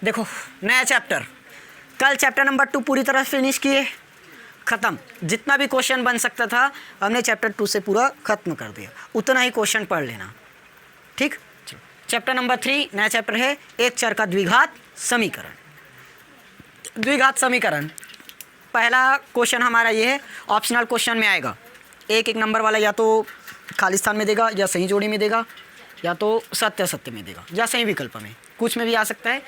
देखो नया चैप्टर, कल चैप्टर नंबर 2 पूरी तरह फिनिश किए, ख़त्म। जितना भी क्वेश्चन बन सकता था हमने चैप्टर 2 से पूरा ख़त्म कर दिया, उतना ही क्वेश्चन पढ़ लेना, ठीक। चलो चैप्टर नंबर 3 नया चैप्टर है, एक चर का द्विघात समीकरण। द्विघात समीकरण पहला क्वेश्चन हमारा ये है, ऑप्शनल क्वेश्चन में आएगा, एक नंबर वाला या तो खाली स्थान में देगा, या सही जोड़ी में देगा, या तो सत्य सत्य में देगा, या सही विकल्प में, कुछ में भी आ सकता है।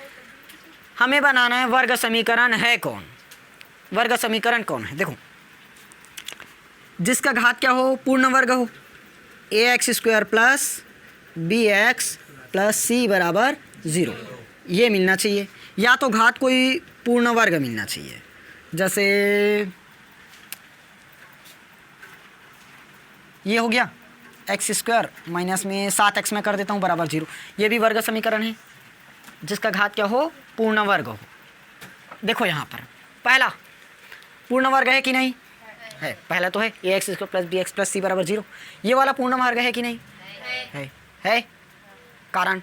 हमें बनाना है वर्ग समीकरण है कौन, वर्ग समीकरण कौन है। देखो जिसका घात क्या हो, पूर्ण वर्ग हो, ax² plus bx plus c बराबर 0, ये मिलना चाहिए। या तो घात कोई पूर्ण वर्ग मिलना चाहिए, जैसे ये हो गया x² माइनस में 7x में कर देता हूँ बराबर 0, ये भी वर्ग समीकरण है जिसका घात क्या हो, पूर्ण वर्ग हो। देखो यहाँ पर पहला पूर्ण वर्ग है कि नहीं है, पहला तो है ax² plus bx plus c बराबर 0, ये वाला पूर्ण वर्ग है कि नहीं है, कारण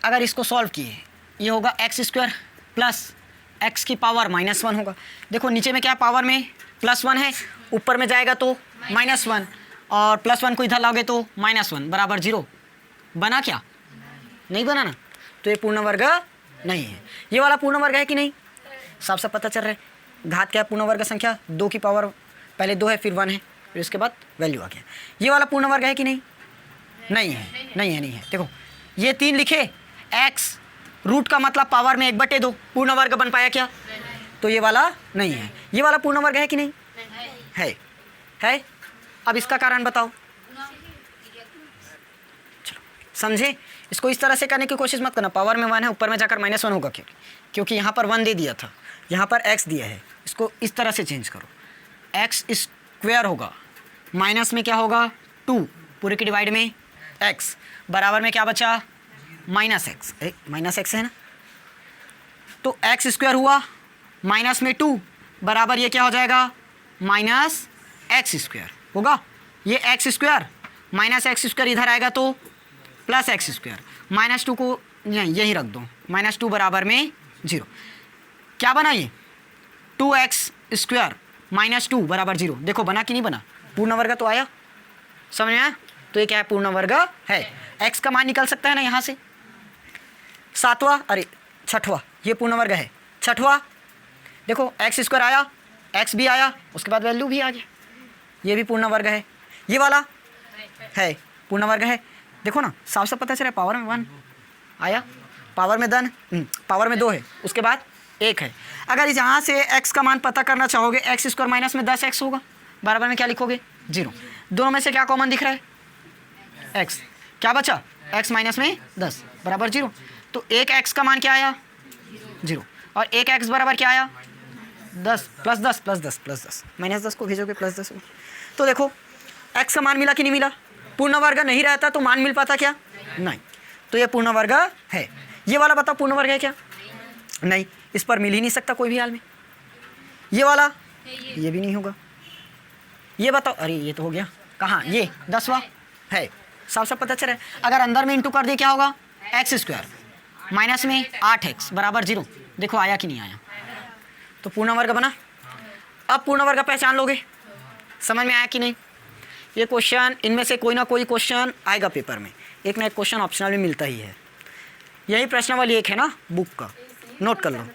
अगर इसको सॉल्व किए ये होगा x² प्लस x की पावर -1 होगा। देखो नीचे में क्या पावर में +1 है, ऊपर में जाएगा तो -1, और +1 को इधर लाओगे तो -1 बराबर 0, बना क्या, नहीं बना ना, तो ये पूर्ण वर्ग नहीं है। ये वाला पूर्ण वर्ग है कि नहीं, साफ साफ पता चल रहा है। घात क्या है, पूर्ण वर्ग संख्या 2 की पावर पहले 2 है फिर 1 है, फिर उसके बाद वैल्यू आ गया। ये वाला पूर्ण वर्ग है कि नहीं, नहीं है, नहीं है, नहीं है। देखो ये 3 लिखे, x रूट का मतलब पावर में 1/2, पूर्ण वर्ग बन पाया क्या, तो ये वाला नहीं है। ये वाला पूर्ण वर्ग है कि नहीं है। अब इसका कारण बताओ, चलो समझे। इसको इस तरह से करने की कोशिश मत करना, पावर में 1 है, ऊपर में जाकर -1 होगा, क्योंकि यहाँ पर 1 दे दिया था, यहाँ पर x दिया है। इसको इस तरह से चेंज करो, x² होगा, माइनस में क्या होगा 2, पूरे की डिवाइड में x, बराबर में क्या बचा -x, -x है ना, तो x² हुआ माइनस में 2 बराबर ये क्या हो जाएगा -x² होगा। ये x² माइनस x² इधर आएगा तो प्लस x², -2 को नहीं यही रख दो, -2 बराबर में 0, क्या बना ये 2x² -2 बराबर 0। देखो बना कि नहीं बना, पूर्ण वर्ग तो आया, समझ में आया। तो ये क्या है, पूर्ण वर्ग है। x का मान निकल सकता है ना यहाँ से, 7वां, अरे 6वां, ये पूर्ण वर्ग है। 6वां देखो x² आया, x भी आया, उसके बाद वैल्यू भी आ गया, ये भी पूर्ण वर्ग है। ये वाला है पूर्ण वर्ग है, देखो ना साफ साफ पता चला, पावर में 1 आया, पावर में 2 है, उसके बाद 1 है। अगर यहाँ से x का मान पता करना चाहोगे, x² माइनस में 10x होगा, बराबर में क्या लिखोगे 0, दोनों में से क्या कॉमन दिख रहा है x, क्या बचा x माइनस में 10 बराबर 0, तो 1x का मान क्या आया 0, और 1x बराबर क्या आया 10 प्लस 10 प्लस 10 प्लस 10, -10 को भेजोगे +10 होगा। तो देखो x का मान मिला कि नहीं मिला, पूर्ण वर्ग नहीं रहता तो मान मिल पाता क्या, नहीं, तो ये पूर्ण वर्ग है। ये वाला बताओ पूर्ण वर्ग है क्या, नहीं, इस पर मिल ही नहीं सकता कोई भी हाल में। ये वाला ये भी नहीं होगा। ये बताओ, अरे ये तो हो गया, कहाँ ये 10वां है, साफ साफ पता चल रहा है। अगर अंदर में इंटू कर दे क्या होगा x² माइनस में 8x बराबर 0, देखो आया कि नहीं आया, तो पूर्ण वर्ग बना। अब पूर्ण वर्ग पहचान लोगे, समझ में आया कि नहीं। ये क्वेश्चन इनमें से कोई ना कोई क्वेश्चन आएगा पेपर में, एक ना एक क्वेश्चन ऑप्शनल में मिलता ही है। यही प्रश्नावली 1 है ना बुक का, नोट कर लो।